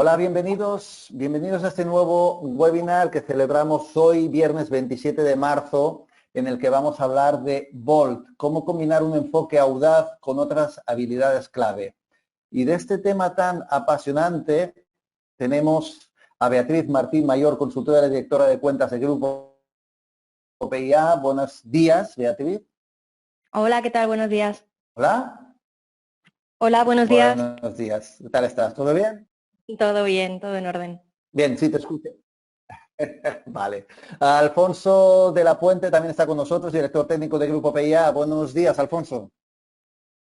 Hola, bienvenidos a este nuevo webinar que celebramos hoy, viernes 27 de marzo, en el que vamos a hablar de Volt, cómo combinar un enfoque audaz con otras habilidades clave. Y de este tema tan apasionante tenemos a Beatriz Martín Mayor, consultora y directora de cuentas del Grupo PIA. Buenos días, Beatriz. Hola, ¿qué tal? Buenos días. Hola. Hola, buenos días. Buenos días. ¿Qué tal estás? ¿Todo bien? Todo bien, todo en orden. Bien, sí, te escucho. Vale. Alfonso de la Puente también está con nosotros, director técnico de Grupo PIA. Buenos días, Alfonso.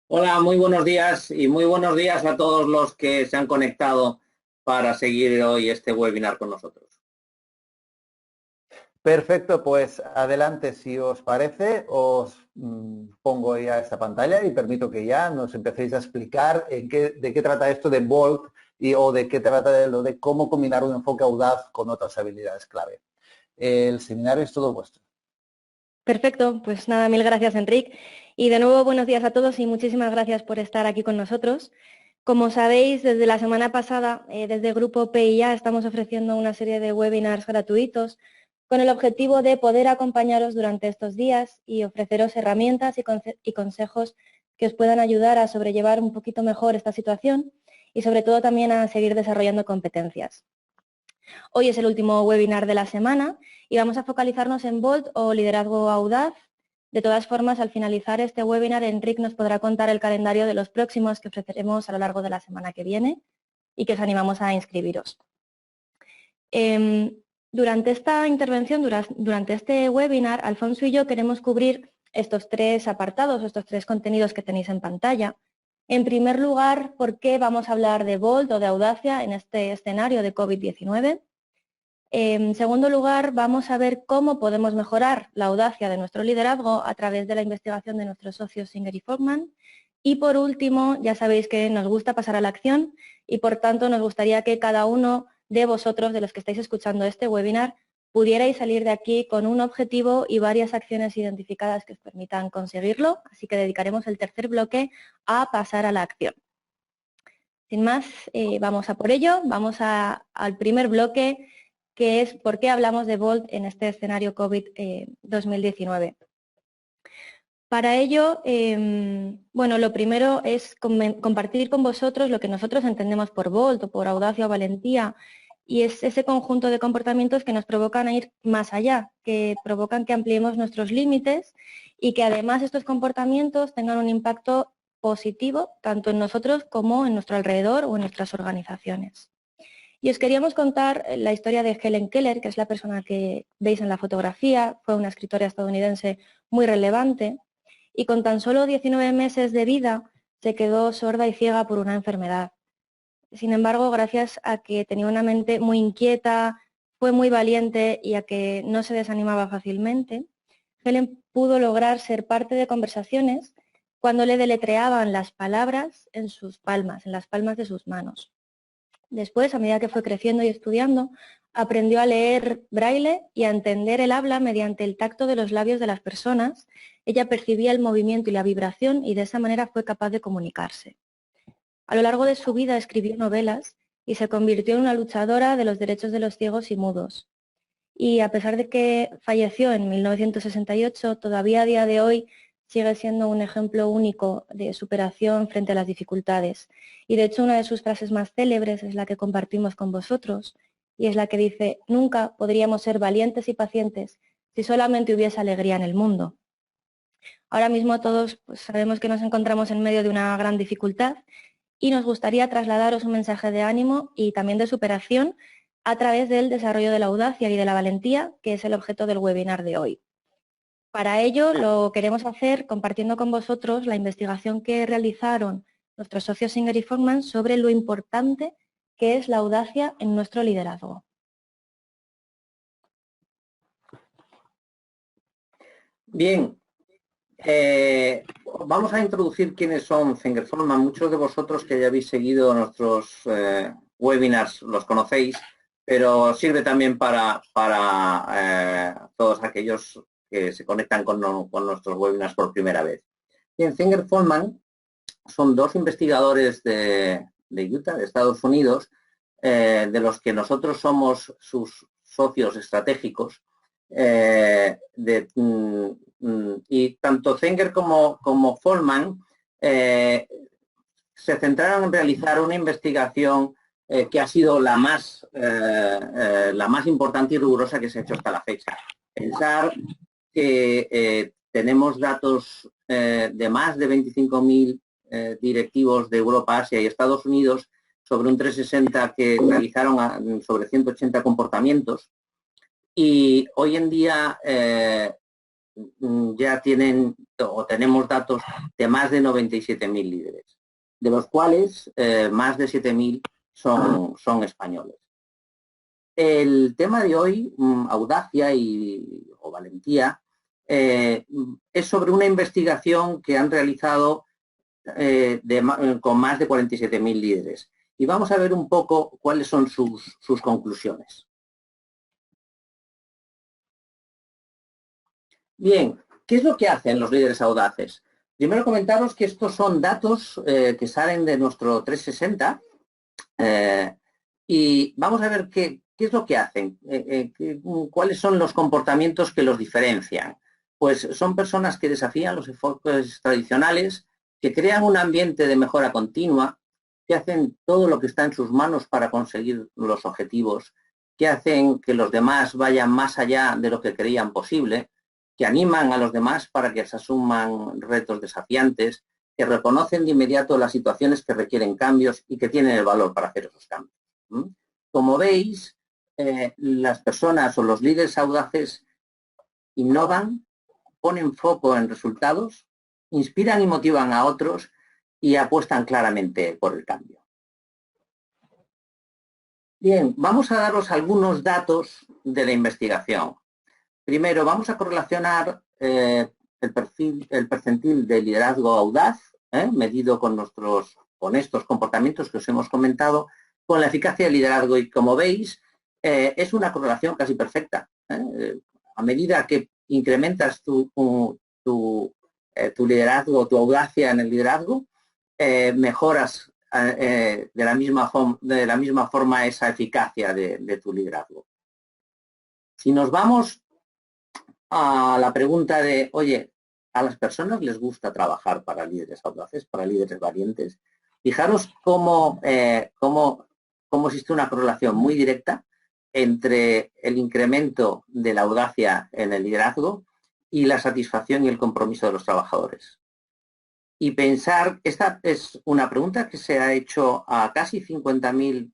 Hola, muy buenos días y muy buenos días a todos los que se han conectado para seguir hoy este webinar con nosotros. Perfecto, pues adelante, si os parece, os pongo ya esta pantalla y permito que ya nos empecéis a explicar de qué trata esto de Volt o de qué trata de lo de cómo combinar un enfoque audaz con otras habilidades clave. El seminario es todo vuestro. Perfecto, pues nada, mil gracias, Enric. Y de nuevo, buenos días a todos y muchísimas gracias por estar aquí con nosotros. Como sabéis, desde la semana pasada, desde el Grupo PIA, estamos ofreciendo una serie de webinars gratuitos con el objetivo de poder acompañaros durante estos días y ofreceros herramientas y consejos que os puedan ayudar a sobrellevar un poquito mejor esta situación y sobre todo también a seguir desarrollando competencias. Hoy es el último webinar de la semana y vamos a focalizarnos en Volt o liderazgo audaz. De todas formas, al finalizar este webinar, Enric nos podrá contar el calendario de los próximos que ofreceremos a lo largo de la semana que viene y que os animamos a inscribiros. Durante esta intervención, durante este webinar, Alfonso y yo queremos cubrir estos tres apartados, estos tres contenidos que tenéis en pantalla. En primer lugar, ¿por qué vamos a hablar de Volt o de audacia en este escenario de COVID-19? En segundo lugar, vamos a ver cómo podemos mejorar la audacia de nuestro liderazgo a través de la investigación de nuestros socios Singer y Fogman. Y por último, ya sabéis que nos gusta pasar a la acción y por tanto nos gustaría que cada uno de vosotros, de los que estáis escuchando este webinar, pudierais salir de aquí con un objetivo y varias acciones identificadas que os permitan conseguirlo. Así que dedicaremos el tercer bloque a pasar a la acción. Sin más, vamos a por ello. Vamos al primer bloque, que es por qué hablamos de Volt en este escenario COVID-2019. Para ello, bueno, lo primero es compartir con vosotros lo que nosotros entendemos por Volt o por audacia o valentía, y es ese conjunto de comportamientos que nos provocan a ir más allá, que provocan que ampliemos nuestros límites y que además estos comportamientos tengan un impacto positivo tanto en nosotros como en nuestro alrededor o en nuestras organizaciones. Y os queríamos contar la historia de Helen Keller, que es la persona que veis en la fotografía, fue una escritora estadounidense muy relevante y con tan solo 19 meses de vida se quedó sorda y ciega por una enfermedad. Sin embargo, gracias a que tenía una mente muy inquieta, fue muy valiente y a que no se desanimaba fácilmente, Helen pudo lograr ser parte de conversaciones cuando le deletreaban las palabras en sus palmas, en las palmas de sus manos. Después, a medida que fue creciendo y estudiando, aprendió a leer braille y a entender el habla mediante el tacto de los labios de las personas. Ella percibía el movimiento y la vibración y de esa manera fue capaz de comunicarse. A lo largo de su vida escribió novelas y se convirtió en una luchadora de los derechos de los ciegos y mudos. Y a pesar de que falleció en 1968, todavía a día de hoy sigue siendo un ejemplo único de superación frente a las dificultades. Y de hecho una de sus frases más célebres es la que compartimos con vosotros y es la que dice: nunca podríamos ser valientes y pacientes si solamente hubiese alegría en el mundo. Ahora mismo todos sabemos que nos encontramos en medio de una gran dificultad y nos gustaría trasladaros un mensaje de ánimo y también de superación a través del desarrollo de la audacia y de la valentía, que es el objeto del webinar de hoy. Para ello lo queremos hacer compartiendo con vosotros la investigación que realizaron nuestros socios Singer y Fogman sobre lo importante que es la audacia en nuestro liderazgo. Bien, vamos a introducir quiénes son Singer Fogman. Muchos de vosotros que ya habéis seguido nuestros webinars los conocéis, pero sirve también para todos aquellos que se conectan con nuestros webinars por primera vez. Bien, Singer Fogman son dos investigadores de Utah, de Estados Unidos, de los que nosotros somos sus socios estratégicos, y tanto Zenger como Folman se centraron en realizar una investigación que ha sido la más importante y rigurosa que se ha hecho hasta la fecha. Pensar que tenemos datos de más de 25.000 directivos de Europa, Asia y Estados Unidos sobre un 360 que realizaron sobre 180 comportamientos, y hoy en día ya tenemos datos de más de 97.000 líderes, de los cuales más de 7.000 son españoles. El tema de hoy, audacia o valentía, es sobre una investigación que han realizado con más de 47.000 líderes. Y vamos a ver un poco cuáles son sus conclusiones. Bien, ¿qué es lo que hacen los líderes audaces? Primero comentaros que estos son datos que salen de nuestro 360 y vamos a ver qué es lo que hacen, cuáles son los comportamientos que los diferencian. Pues son personas que desafían los enfoques tradicionales, que crean un ambiente de mejora continua, que hacen todo lo que está en sus manos para conseguir los objetivos, que hacen que los demás vayan más allá de lo que creían posible, que animan a los demás para que se asuman retos desafiantes, que reconocen de inmediato las situaciones que requieren cambios y que tienen el valor para hacer esos cambios. Como veis, las personas o los líderes audaces innovan, ponen foco en resultados, inspiran y motivan a otros y apuestan claramente por el cambio. Bien, vamos a daros algunos datos de la investigación. Primero, vamos a correlacionar el percentil de liderazgo audaz, medido con estos comportamientos que os hemos comentado, con la eficacia del liderazgo. Y como veis, es una correlación casi perfecta. A medida que incrementas tu liderazgo, tu audacia en el liderazgo, mejoras de la misma forma esa eficacia de tu liderazgo. Si nos vamos a la pregunta de, oye, ¿a las personas les gusta trabajar para líderes audaces, para líderes valientes? Fijaros cómo existe una correlación muy directa entre el incremento de la audacia en el liderazgo y la satisfacción y el compromiso de los trabajadores. Y pensar, esta es una pregunta que se ha hecho a casi 50.000,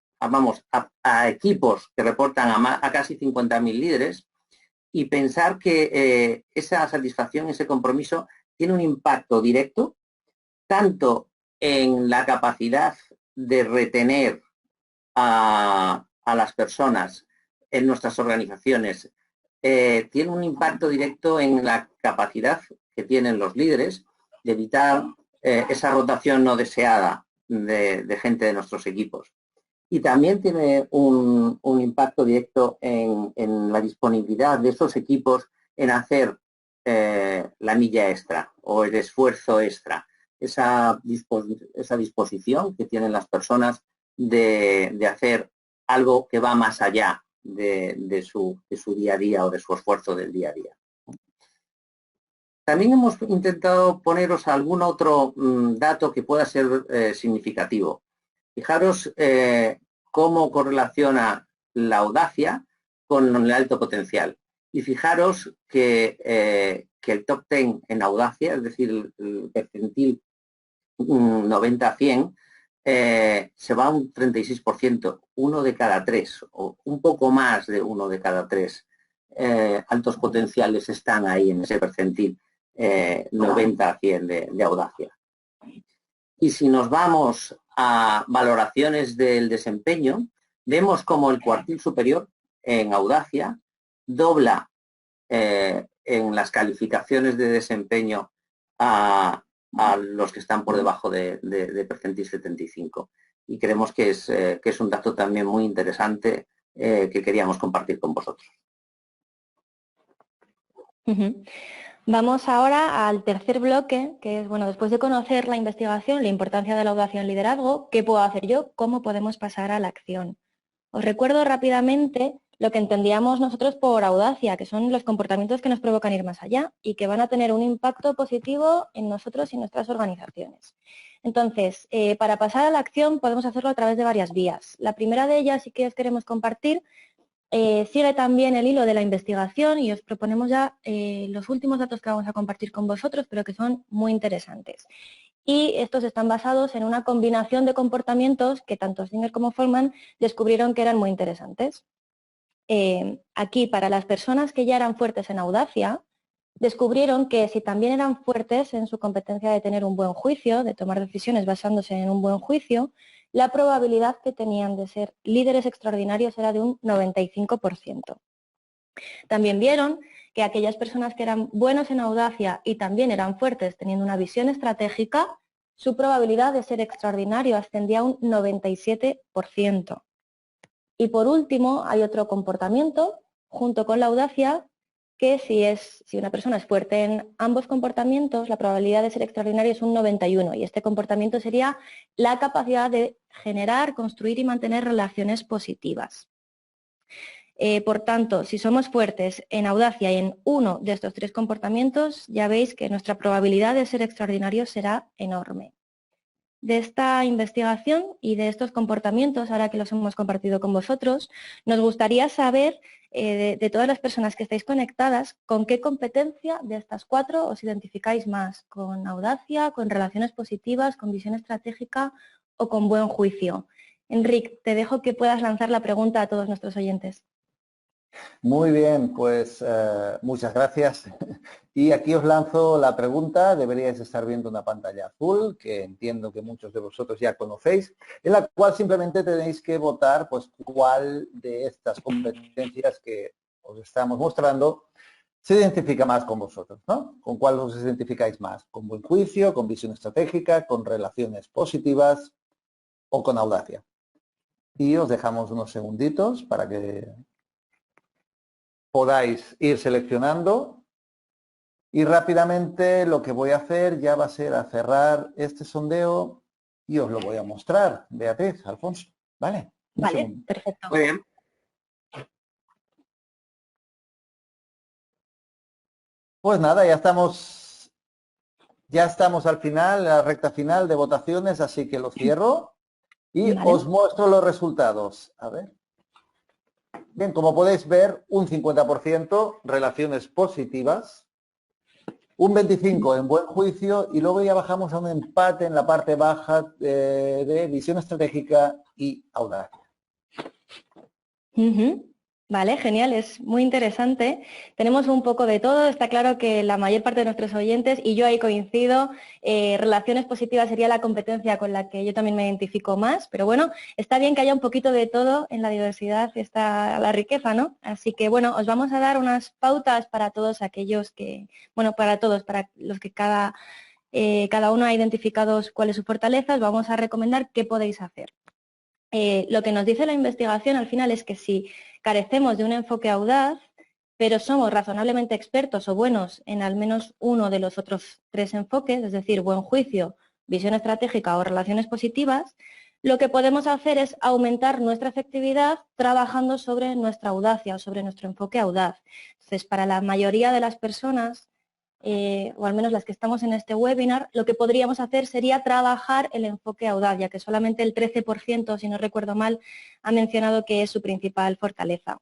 a equipos que reportan a casi 50.000 líderes, y pensar que esa satisfacción, ese compromiso, tiene un impacto directo tanto en la capacidad de retener a las personas en nuestras organizaciones, tiene un impacto directo en la capacidad que tienen los líderes de evitar esa rotación no deseada de gente de nuestros equipos. Y también tiene un impacto directo en la disponibilidad de esos equipos en hacer la milla extra o el esfuerzo extra, esa disposición que tienen las personas de hacer algo que va más allá de su día a día o de su esfuerzo del día a día. También hemos intentado poneros algún otro dato que pueda ser significativo. Fijaros cómo correlaciona la audacia con el alto potencial. Y fijaros que el top 10 en audacia, es decir, el percentil 90 a 100, se va a un 36%, 1 de cada 3, o un poco más de 1 de cada 3 altos potenciales están ahí en ese percentil 90 a 100 de audacia. Y si nos vamos a valoraciones del desempeño, vemos como el cuartil superior en audacia dobla en las calificaciones de desempeño a los que están por debajo de percentil 75. Y creemos que es un dato también muy interesante que queríamos compartir con vosotros. Vamos ahora al tercer bloque, que es, bueno, después de conocer la investigación, la importancia de la audacia en liderazgo, ¿qué puedo hacer yo? ¿Cómo podemos pasar a la acción? Os recuerdo rápidamente lo que entendíamos nosotros por audacia, que son los comportamientos que nos provocan ir más allá y que van a tener un impacto positivo en nosotros y nuestras organizaciones. Entonces, para pasar a la acción podemos hacerlo a través de varias vías. La primera de ellas, sí que os queremos compartir, sigue también el hilo de la investigación y os proponemos ya los últimos datos que vamos a compartir con vosotros, pero que son muy interesantes. Y estos están basados en una combinación de comportamientos que tanto Singer como Folman descubrieron que eran muy interesantes. Aquí, para las personas que ya eran fuertes en audacia, descubrieron que si también eran fuertes en su competencia de tener un buen juicio, de tomar decisiones basándose en un buen juicio, la probabilidad que tenían de ser líderes extraordinarios era de un 95%. También vieron que aquellas personas que eran buenos en audacia y también eran fuertes teniendo una visión estratégica, su probabilidad de ser extraordinario ascendía a un 97%. Y por último, hay otro comportamiento, junto con la audacia, que si una persona es fuerte en ambos comportamientos, la probabilidad de ser extraordinario es un 91%. Y este comportamiento sería la capacidad de generar, construir y mantener relaciones positivas. Por tanto, si somos fuertes en audacia y en uno de estos tres comportamientos, ya veis que nuestra probabilidad de ser extraordinarios será enorme. De esta investigación y de estos comportamientos, ahora que los hemos compartido con vosotros, nos gustaría saber de todas las personas que estáis conectadas, con qué competencia de estas cuatro os identificáis más, con audacia, con relaciones positivas, con visión estratégica o con buen juicio. Enric, te dejo que puedas lanzar la pregunta a todos nuestros oyentes. Muy bien, pues muchas gracias. Y aquí os lanzo la pregunta. Deberíais estar viendo una pantalla azul, que entiendo que muchos de vosotros ya conocéis, en la cual simplemente tenéis que votar pues cuál de estas competencias que os estamos mostrando se identifica más con vosotros, ¿no? ¿Con cuál os identificáis más? ¿Con buen juicio, con visión estratégica, con relaciones positivas o con audacia? Y os dejamos unos segunditos para que podáis ir seleccionando y rápidamente lo que voy a hacer ya va a ser a cerrar este sondeo y os lo voy a mostrar, Beatriz, Alfonso, ¿vale? Vale, perfecto. Muy bien. Pues nada, ya estamos al final, la recta final de votaciones, así que lo cierro y Vale. os muestro los resultados. A ver. Bien, como podéis ver, un 50% relaciones positivas, un 25% en buen juicio y luego ya bajamos a un empate en la parte baja de visión estratégica y audacia. Vale, genial, es muy interesante. Tenemos un poco de todo, está claro que la mayor parte de nuestros oyentes, y yo ahí coincido, relaciones positivas sería la competencia con la que yo también me identifico más, pero bueno, está bien que haya un poquito de todo, en la diversidad está la riqueza, ¿no? Así que bueno, os vamos a dar unas pautas para todos aquellos que, bueno, para todos, para los que cada uno ha identificado cuáles sus fortalezas, vamos a recomendar qué podéis hacer. Lo que nos dice la investigación al final es que si carecemos de un enfoque audaz, pero somos razonablemente expertos o buenos en al menos uno de los otros tres enfoques, es decir, buen juicio, visión estratégica o relaciones positivas, lo que podemos hacer es aumentar nuestra efectividad trabajando sobre nuestra audacia o sobre nuestro enfoque audaz. Entonces, para la mayoría de las personas, o al menos las que estamos en este webinar, lo que podríamos hacer sería trabajar el enfoque audaz, ya que solamente el 13%, si no recuerdo mal, ha mencionado que es su principal fortaleza.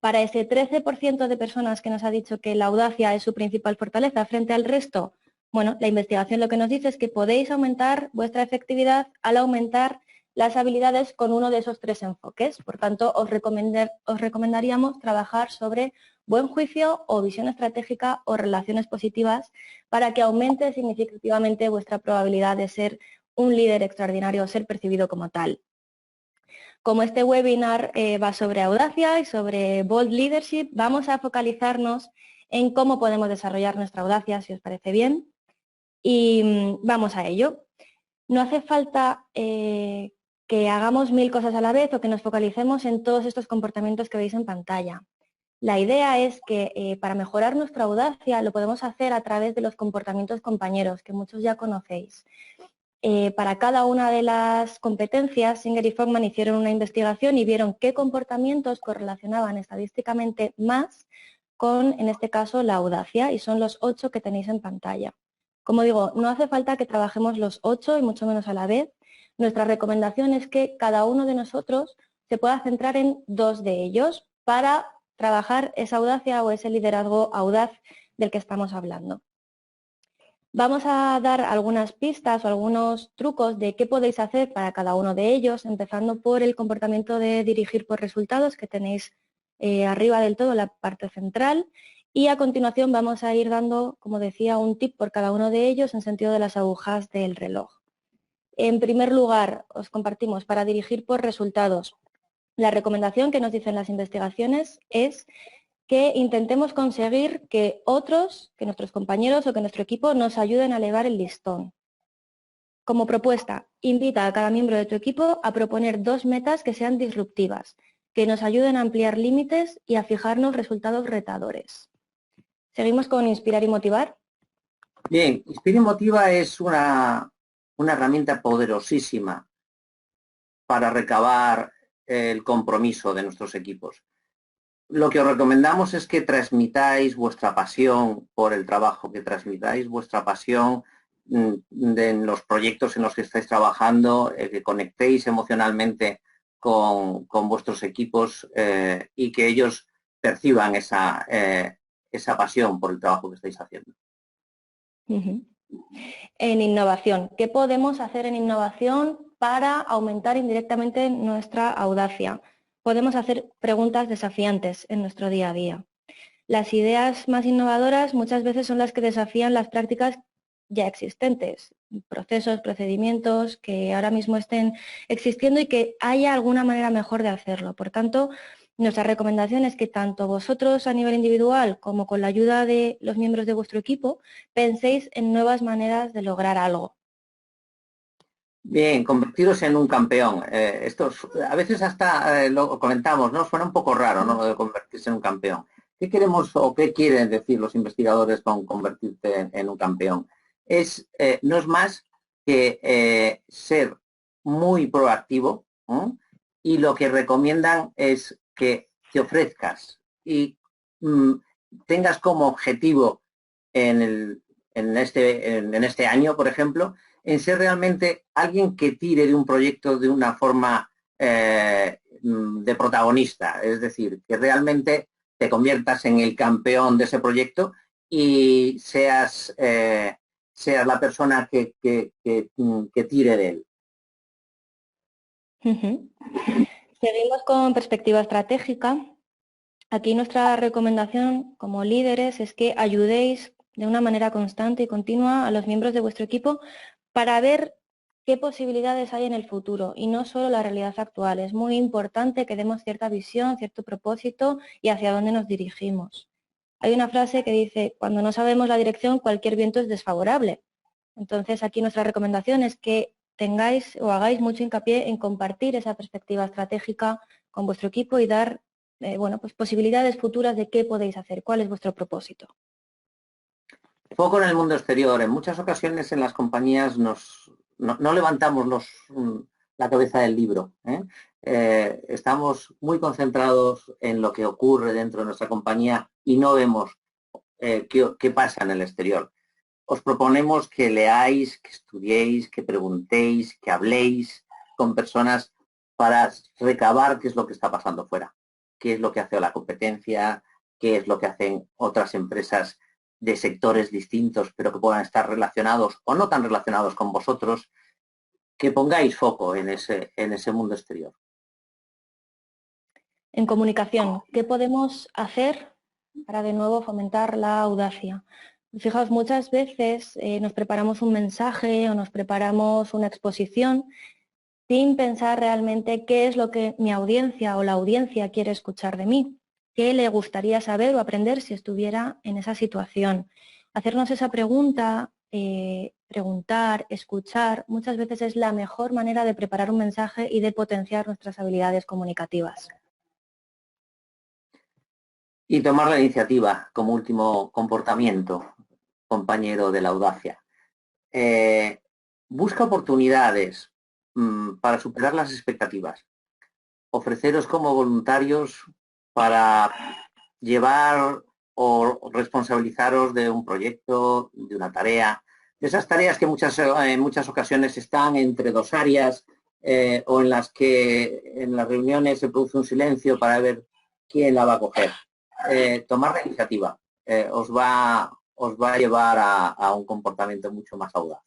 Para ese 13% de personas que nos ha dicho que la audacia es su principal fortaleza frente al resto, bueno, la investigación lo que nos dice es que podéis aumentar vuestra efectividad al aumentar las habilidades con uno de esos tres enfoques. Por tanto, os recomendaríamos trabajar sobre buen juicio o visión estratégica o relaciones positivas para que aumente significativamente vuestra probabilidad de ser un líder extraordinario o ser percibido como tal. Como este webinar va sobre audacia y sobre Bold Leadership, vamos a focalizarnos en cómo podemos desarrollar nuestra audacia, si os parece bien, y vamos a ello. No hace falta que hagamos 1000 cosas a la vez o que nos focalicemos en todos estos comportamientos que veis en pantalla. La idea es que para mejorar nuestra audacia lo podemos hacer a través de los comportamientos compañeros, que muchos ya conocéis. Para cada una de las competencias, Singer y Fogman hicieron una investigación y vieron qué comportamientos correlacionaban estadísticamente más con, en este caso, la audacia, y son los 8 que tenéis en pantalla. Como digo, no hace falta que trabajemos los 8 y mucho menos a la vez. Nuestra recomendación es que cada uno de nosotros se pueda centrar en 2 de ellos para trabajar esa audacia o ese liderazgo audaz del que estamos hablando. Vamos a dar algunas pistas o algunos trucos de qué podéis hacer para cada uno de ellos, empezando por el comportamiento de dirigir por resultados que tenéis arriba del todo, la parte central, y a continuación vamos a ir dando, como decía, un tip por cada uno de ellos en sentido de las agujas del reloj. En primer lugar, os compartimos para dirigir por resultados. La recomendación que nos dicen las investigaciones es que intentemos conseguir que otros, que nuestros compañeros o que nuestro equipo nos ayuden a elevar el listón. Como propuesta, invita a cada miembro de tu equipo a proponer 2 metas que sean disruptivas, que nos ayuden a ampliar límites y a fijarnos resultados retadores. ¿Seguimos con Inspirar y Motivar? Bien, Inspira y Motiva es una herramienta poderosísima para recabar el compromiso de nuestros equipos. Lo que os recomendamos es que transmitáis vuestra pasión por el trabajo, que transmitáis vuestra pasión en los proyectos en los que estáis trabajando, que conectéis emocionalmente con vuestros equipos y que ellos perciban esa pasión por el trabajo que estáis haciendo. En innovación, ¿qué podemos hacer en innovación para aumentar indirectamente nuestra audacia? Podemos hacer preguntas desafiantes en nuestro día a día. Las ideas más innovadoras muchas veces son las que desafían las prácticas ya existentes, procesos, procedimientos que ahora mismo estén existiendo y que haya alguna manera mejor de hacerlo. Por tanto, nuestra recomendación es que tanto vosotros a nivel individual como con la ayuda de los miembros de vuestro equipo penséis en nuevas maneras de lograr algo. Bien, convertiros en un campeón. Esto a veces hasta lo comentamos, ¿no? Suena un poco raro, ¿no? Lo de convertirse en un campeón. ¿Qué queremos o qué quieren decir los investigadores con convertirte en un campeón? No es más que ser muy proactivo, ¿no? Y lo que recomiendan es que te ofrezcas y tengas como objetivo en este año, por ejemplo, en ser realmente alguien que tire de un proyecto de una forma de protagonista, es decir, que realmente te conviertas en el campeón de ese proyecto y seas la persona que tire de él. Seguimos con perspectiva estratégica. Aquí nuestra recomendación como líderes es que ayudéis de una manera constante y continua a los miembros de vuestro equipo para ver qué posibilidades hay en el futuro y no solo la realidad actual. Es muy importante que demos cierta visión, cierto propósito y hacia dónde nos dirigimos. Hay una frase que dice, cuando no sabemos la dirección, cualquier viento es desfavorable. Entonces, aquí nuestra recomendación es que tengáis o hagáis mucho hincapié en compartir esa perspectiva estratégica con vuestro equipo y dar pues posibilidades futuras de qué podéis hacer, cuál es vuestro propósito. Foco en el mundo exterior. En muchas ocasiones en las compañías no levantamos la cabeza del libro. Estamos muy concentrados en lo que ocurre dentro de nuestra compañía y no vemos qué pasa en el exterior. Os proponemos que leáis, que estudiéis, que preguntéis, que habléis con personas para recabar qué es lo que está pasando fuera, qué es lo que hace la competencia, qué es lo que hacen otras empresas de sectores distintos, pero que puedan estar relacionados o no tan relacionados con vosotros, que pongáis foco en ese mundo exterior. En comunicación, ¿qué podemos hacer para de nuevo fomentar la audacia? Fijaos, muchas veces nos preparamos un mensaje o nos preparamos una exposición sin pensar realmente qué es lo que mi audiencia o la audiencia quiere escuchar de mí, qué le gustaría saber o aprender si estuviera en esa situación. Hacernos esa pregunta, preguntar, escuchar, muchas veces es la mejor manera de preparar un mensaje y de potenciar nuestras habilidades comunicativas. Y tomar la iniciativa como último comportamiento, compañero de la audacia. busca oportunidades para superar las expectativas. Ofreceros como voluntarios para llevar o responsabilizaros de un proyecto, de una tarea, de esas tareas que en muchas ocasiones están entre dos áreas o en las que en las reuniones se produce un silencio para ver quién la va a coger. Tomar la iniciativa os va a llevar a un comportamiento mucho más audaz.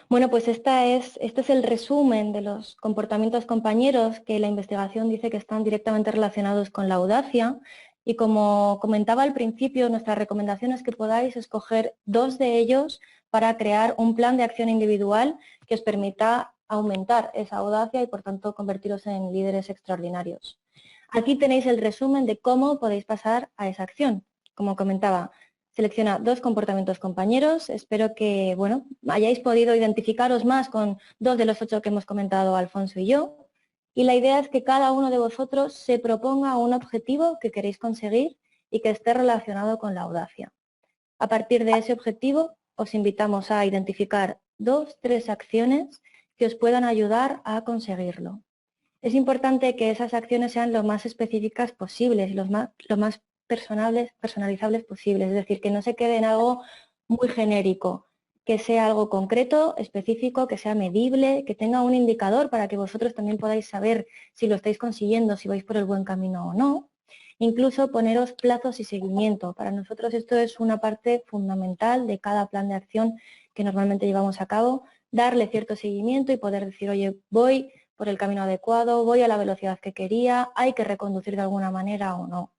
Bueno, pues este es el resumen de los comportamientos compañeros que la investigación dice que están directamente relacionados con la audacia. Y como comentaba al principio, nuestra recomendación es que podáis escoger 2 de ellos para crear un plan de acción individual que os permita aumentar esa audacia y, por tanto, convertiros en líderes extraordinarios. Aquí tenéis el resumen de cómo podéis pasar a esa acción. Como comentaba, selecciona 2 comportamientos compañeros. Espero que hayáis podido identificaros más con 2 de los 8 que hemos comentado Alfonso y yo. Y la idea es que cada uno de vosotros se proponga un objetivo que queréis conseguir y que esté relacionado con la audacia. A partir de ese objetivo, os invitamos a identificar 2, 3 acciones que os puedan ayudar a conseguirlo. Es importante que esas acciones sean lo más específicas posibles y lo más personalizables posibles, es decir, que no se quede en algo muy genérico, que sea algo concreto, específico, que sea medible, que tenga un indicador para que vosotros también podáis saber si lo estáis consiguiendo, si vais por el buen camino o no. Incluso poneros plazos y seguimiento. Para nosotros esto es una parte fundamental de cada plan de acción que normalmente llevamos a cabo, darle cierto seguimiento y poder decir, oye, voy por el camino adecuado, voy a la velocidad que quería, hay que reconducir de alguna manera o no.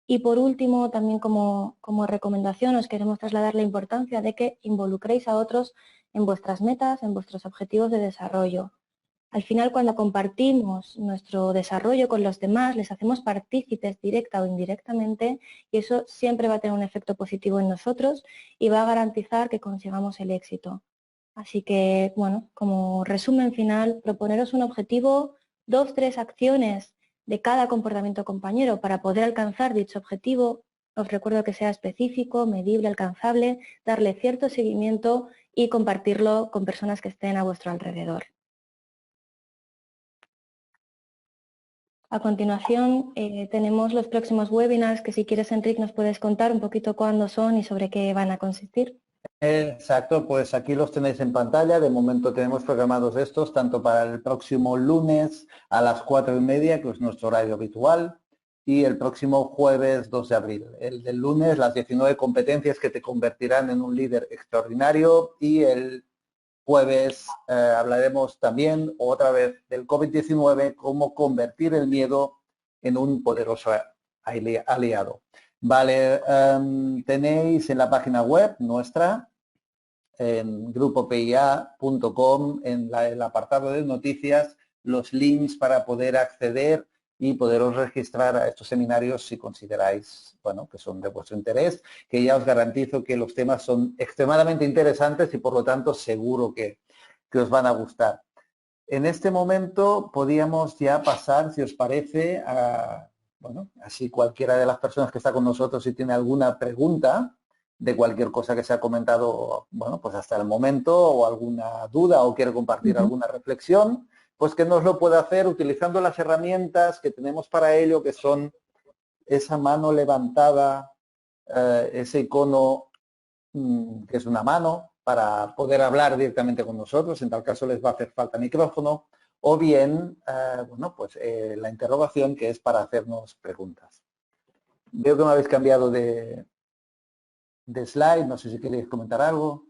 Y por último, también como recomendación, os queremos trasladar la importancia de que involucréis a otros en vuestras metas, en vuestros objetivos de desarrollo. Al final, cuando compartimos nuestro desarrollo con los demás, les hacemos partícipes directa o indirectamente y eso siempre va a tener un efecto positivo en nosotros y va a garantizar que consigamos el éxito. Así que, como resumen final, proponeros un objetivo, 2, 3 acciones de cada comportamiento compañero para poder alcanzar dicho objetivo. Os recuerdo que sea específico, medible, alcanzable, darle cierto seguimiento y compartirlo con personas que estén a vuestro alrededor. A continuación, tenemos los próximos webinars que si quieres, Enrique, nos puedes contar un poquito cuándo son y sobre qué van a consistir. Exacto, pues aquí los tenéis en pantalla. De momento tenemos programados estos tanto para el próximo lunes a las 4:30, que es nuestro horario habitual, y el próximo jueves 2 de abril. El del lunes, las 19 competencias que te convertirán en un líder extraordinario, y el jueves hablaremos también otra vez del COVID-19, cómo convertir el miedo en un poderoso aliado. Vale, tenéis en la página web nuestra, en grupopia.com, en el apartado de noticias, los links para poder acceder y poderos registrar a estos seminarios si consideráis, que son de vuestro interés, que ya os garantizo que los temas son extremadamente interesantes y por lo tanto seguro que os van a gustar. En este momento podíamos ya pasar, si os parece, a, así cualquiera de las personas que está con nosotros, si tiene alguna pregunta de cualquier cosa que se ha comentado, pues hasta el momento, o alguna duda o quiere compartir alguna reflexión, pues que nos lo pueda hacer utilizando las herramientas que tenemos para ello, que son esa mano levantada, ese icono que es una mano, para poder hablar directamente con nosotros. En tal caso les va a hacer falta micrófono, o bien, la interrogación, que es para hacernos preguntas. Veo que me habéis cambiado de slide, no sé si queréis comentar algo.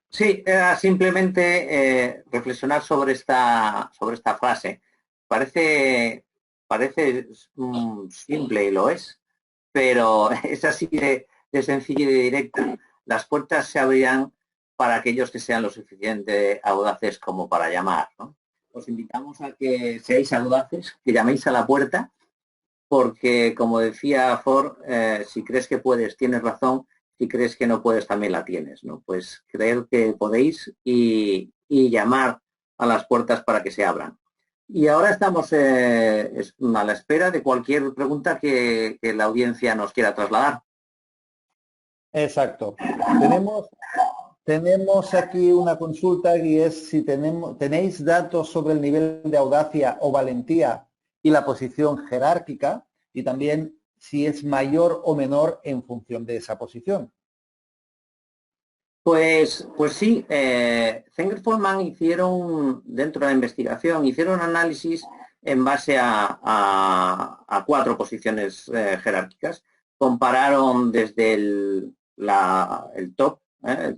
Sí, era simplemente reflexionar sobre esta frase. Parece simple y lo es, pero es así de sencilla y de directa. Las puertas se abrirán para aquellos que sean lo suficiente audaces como para llamar, ¿no? Os invitamos a que seáis audaces, que llaméis a la puerta, porque, como decía Ford, si crees que puedes, tienes razón. Si crees que no puedes, también la tienes, ¿no? Pues creer que podéis y llamar a las puertas para que se abran. Y ahora estamos a la espera de cualquier pregunta que la audiencia nos quiera trasladar. Exacto. Tenemos aquí una consulta y es si tenéis datos sobre el nivel de audacia o valentía y la posición jerárquica, y también si es mayor o menor en función de esa posición. Pues sí, Zenger-Follman hicieron, dentro de la investigación, hicieron análisis en base a 4 posiciones jerárquicas. Compararon desde el top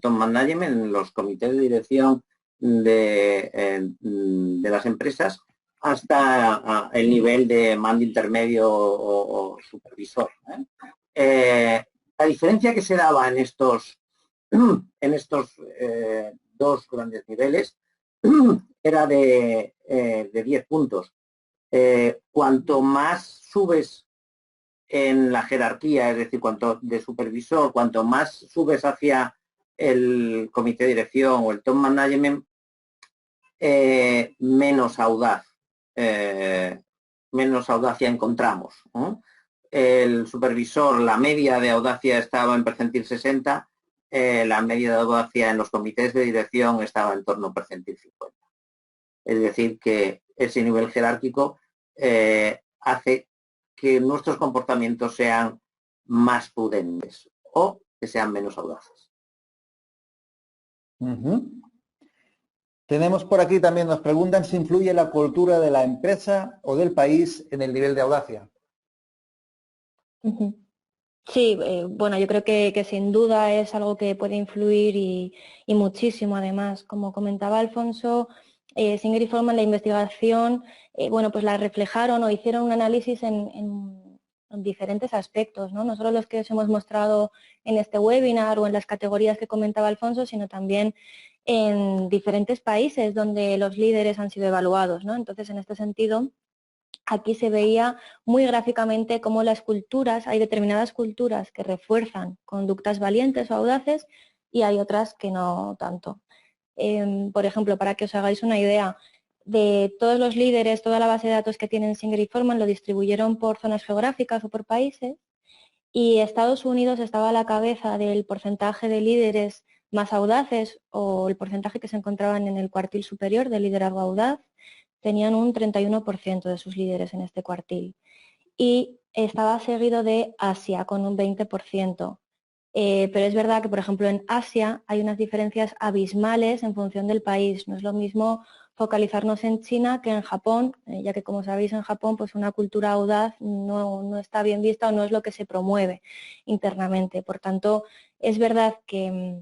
management, en los comités de dirección de las empresas, hasta el nivel de mando intermedio o supervisor. La diferencia que se daba en estos 2 grandes niveles era de 10 puntos. Cuanto más subes en la jerarquía, es decir, cuanto de supervisor, cuanto más subes hacia el comité de dirección o el top management, menos audacia encontramos, ¿no? El supervisor, la media de audacia estaba en percentil 60, la media de audacia en los comités de dirección estaba en torno a percentil 50. Es decir, que ese nivel jerárquico hace que nuestros comportamientos sean más prudentes o que sean menos audaces. Tenemos por aquí también, nos preguntan si influye la cultura de la empresa o del país en el nivel de audacia. Sí, bueno, yo creo que sin duda es algo que puede influir y muchísimo además. Como comentaba Alfonso, Singer y Follman, la investigación, bueno, pues la reflejaron o hicieron un análisis en diferentes aspectos, ¿no? No solo los que os hemos mostrado en este webinar o en las categorías que comentaba Alfonso, sino también en diferentes países donde los líderes han sido evaluados, ¿no? Entonces, en este sentido, aquí se veía muy gráficamente cómo las culturas, hay determinadas culturas que refuerzan conductas valientes o audaces y hay otras que no tanto. Por ejemplo, para que os hagáis una idea, de todos los líderes, toda la base de datos que tienen Singer y Follman lo distribuyeron por zonas geográficas o por países y Estados Unidos estaba a la cabeza del porcentaje de líderes más audaces o el porcentaje que se encontraban en el cuartil superior de liderazgo audaz. Tenían un 31% de sus líderes en este cuartil. Y estaba seguido de Asia con un 20%. Pero es verdad que, por ejemplo, en Asia hay unas diferencias abismales en función del país. No es lo mismo focalizarnos en China que en Japón, ya que, como sabéis, en Japón pues una cultura audaz no está bien vista o no es lo que se promueve internamente. Por tanto, es verdad que,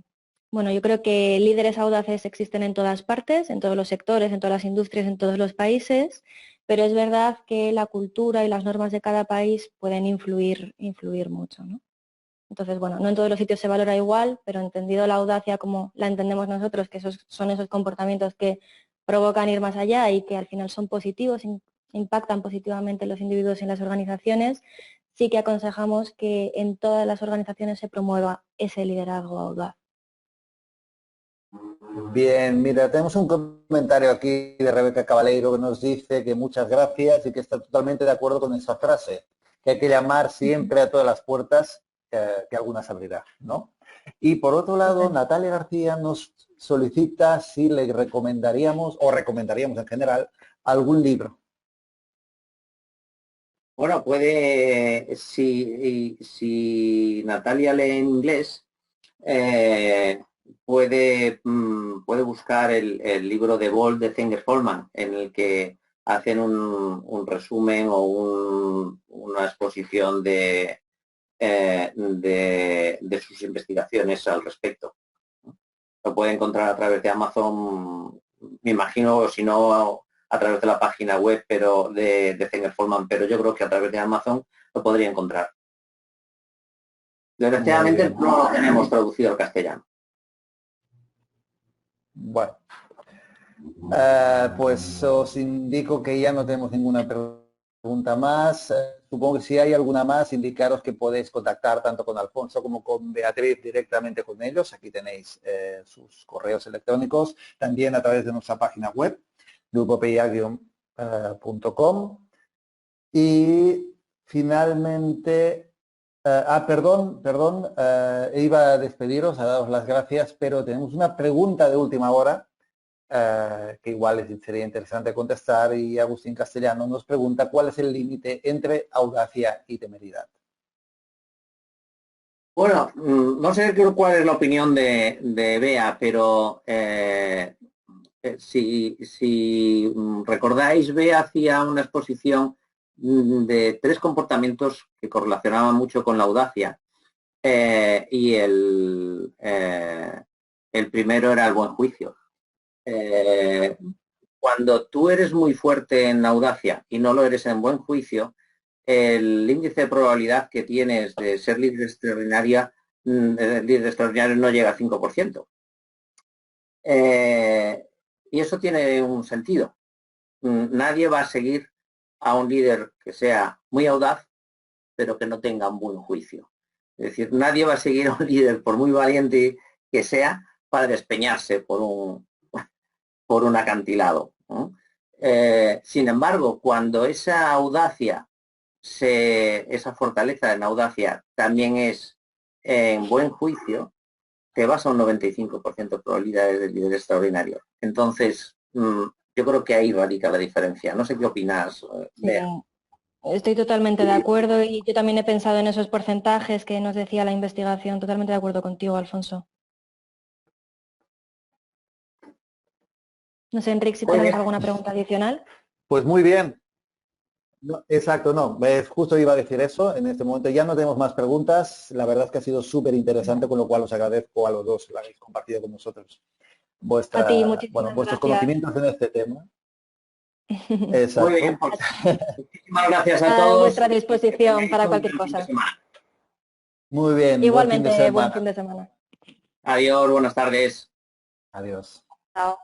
bueno, yo creo que líderes audaces existen en todas partes, en todos los sectores, en todas las industrias, en todos los países, pero es verdad que la cultura y las normas de cada país pueden influir mucho, ¿no? Entonces, bueno, no en todos los sitios se valora igual, pero entendido la audacia como la entendemos nosotros, que son esos comportamientos que provocan ir más allá y que al final son positivos, impactan positivamente en los individuos y en las organizaciones, sí que aconsejamos que en todas las organizaciones se promueva ese liderazgo audaz. Bien, mira, tenemos un comentario aquí de Rebeca Cabaleiro que nos dice que muchas gracias y que está totalmente de acuerdo con esa frase, que hay que llamar siempre a todas las puertas que algunas abrirá, ¿no? Y por otro lado, Natalia García nos solicita si le recomendaríamos, o recomendaríamos en general, algún libro. Bueno, si Natalia lee en inglés, puede buscar el libro de Bold de Zenger-Follman, en el que hacen un resumen o una exposición de sus investigaciones al respecto. Lo puede encontrar a través de Amazon, me imagino, si no a través de la página web pero de Zenger-Follman, pero yo creo que a través de Amazon lo podría encontrar. Desgraciadamente no lo tenemos traducido al castellano. Bueno, pues os indico que ya no tenemos ninguna pregunta más. Supongo que si hay alguna más, indicaros que podéis contactar tanto con Alfonso como con Beatriz directamente con ellos. Aquí tenéis sus correos electrónicos, también a través de nuestra página web, grupopia.com. Y finalmente Perdón, iba a despediros, a daros las gracias, pero tenemos una pregunta de última hora que igual sería interesante contestar, y Agustín Castellano nos pregunta cuál es el límite entre audacia y temeridad. Bueno, no sé cuál es la opinión de Bea, pero si recordáis, Bea hacía una exposición de 3 comportamientos que correlacionaban mucho con la audacia, y el primero era el buen juicio. Cuando tú eres muy fuerte en audacia y no lo eres en buen juicio, el índice de probabilidad que tienes de ser líder extraordinario no llega al 5%. Y eso tiene un sentido. Nadie va a seguir a un líder que sea muy audaz, pero que no tenga un buen juicio. Es decir, nadie va a seguir a un líder, por muy valiente que sea, para despeñarse por un acantilado, ¿no? Sin embargo, cuando esa audacia, esa fortaleza en audacia también es en buen juicio, te vas a un 95% de probabilidades de líder extraordinario. Entonces, yo creo que ahí radica la diferencia. No sé qué opinas, Bea. Sí, estoy totalmente de acuerdo y yo también he pensado en esos porcentajes que nos decía la investigación. Totalmente de acuerdo contigo, Alfonso. No sé, Enrique, si tenemos alguna pregunta adicional. Pues muy bien. No, exacto, no, justo iba a decir eso. En este momento ya no tenemos más preguntas. La verdad es que ha sido súper interesante, con lo cual os agradezco a los dos que habéis compartido con nosotros A ti, muchísimas vuestros gracias. conocimientos en este tema. Exacto. Muy bien, pues, muchísimas gracias a A todos. vuestra disposición para cualquier cosa. Muy bien. Igualmente, buen fin de semana. Adiós, buenas tardes. Adiós. Chao.